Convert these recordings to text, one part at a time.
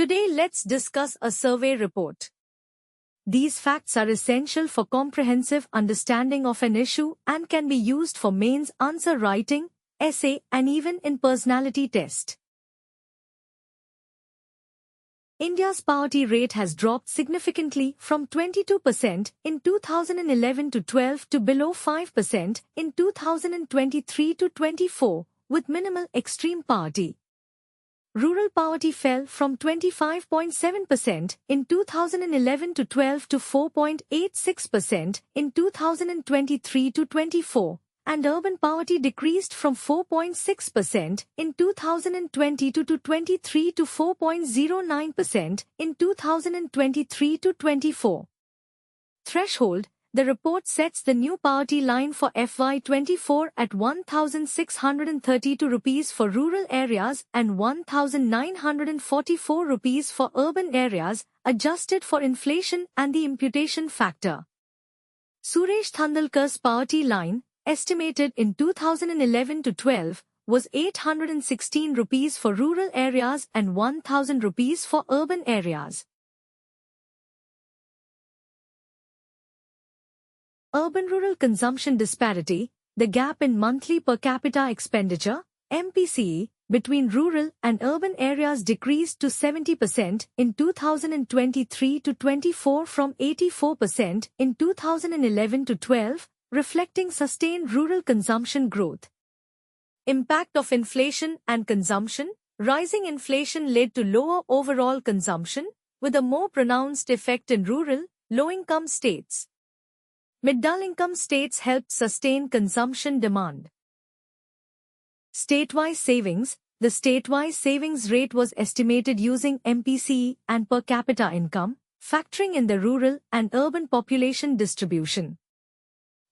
Today let's discuss a survey report. These facts are essential for comprehensive understanding of an issue and can be used for mains answer writing, essay and even in personality test. India's poverty rate has dropped significantly from 22% in 2011 to 12 to below 5% in 2023 to 24, with minimal extreme poverty. Rural poverty fell from 25.7% in 2011 to 12 to 4.86% in 2023 to 24, and urban poverty decreased from 4.6% in 2022 to 23 to 4.09% in 2023 to 24. Threshold. The report sets the new poverty line for FY24 at 1,632 rupees for rural areas and 1,944 rupees for urban areas, adjusted for inflation and the imputation factor. Suresh Thandalkar's poverty line, estimated in 2011 to 12, was 816 rupees for rural areas and 1,000 rupees for urban areas. Urban-rural consumption disparity, the gap in monthly per capita expenditure, MPCE, between rural and urban areas decreased to 70% in 2023 to 24 from 84% in 2011 to 12, reflecting sustained rural consumption growth. Impact of inflation and consumption. Rising inflation led to lower overall consumption, with a more pronounced effect in rural, low-income states. Middle-income states helped sustain consumption demand. Statewise savings. The statewise savings rate was estimated using MPCE and per capita income, factoring in the rural and urban population distribution.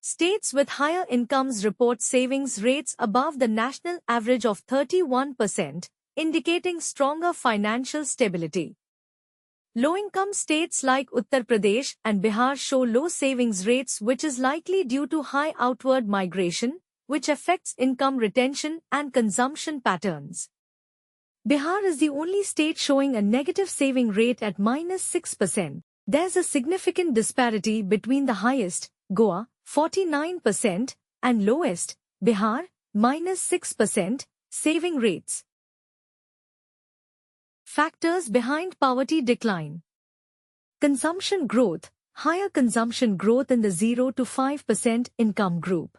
States with higher incomes report savings rates above the national average of 31%, indicating stronger financial stability. Low-income states like Uttar Pradesh and Bihar show low savings rates, which is likely due to high outward migration, which affects income retention and consumption patterns. Bihar is the only state showing a negative saving rate at -6%. There's a significant disparity between the highest, Goa, 49%, and lowest, Bihar, -6%, saving rates. Factors behind poverty decline. Consumption growth. Higher consumption growth in the 0 to 5% income group.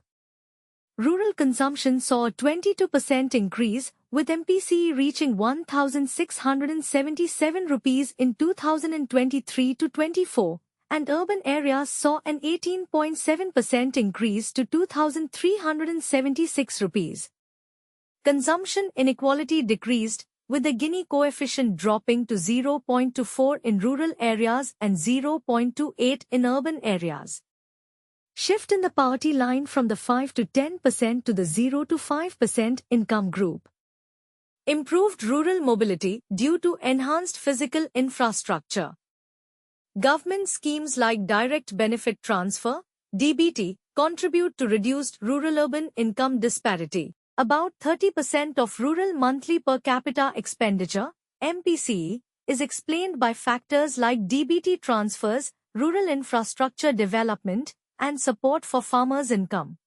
Rural consumption saw a 22% increase, with MPCE reaching 1,677 rupees in 2023 to 24, and urban areas saw an 18.7% increase to 2,376 rupees. Consumption inequality decreased, with the Gini coefficient dropping to 0.24 in rural areas and 0.28 in urban areas. Shift in the poverty line from the 5 to 10% to the 0 to 5% income group. Improved rural mobility due to enhanced physical infrastructure. Government schemes like Direct Benefit Transfer, DBT, contribute to reduced rural-urban income disparity. About 30% of rural monthly per capita expenditure, MPCE, is explained by factors like DBT transfers, rural infrastructure development, and support for farmers' income.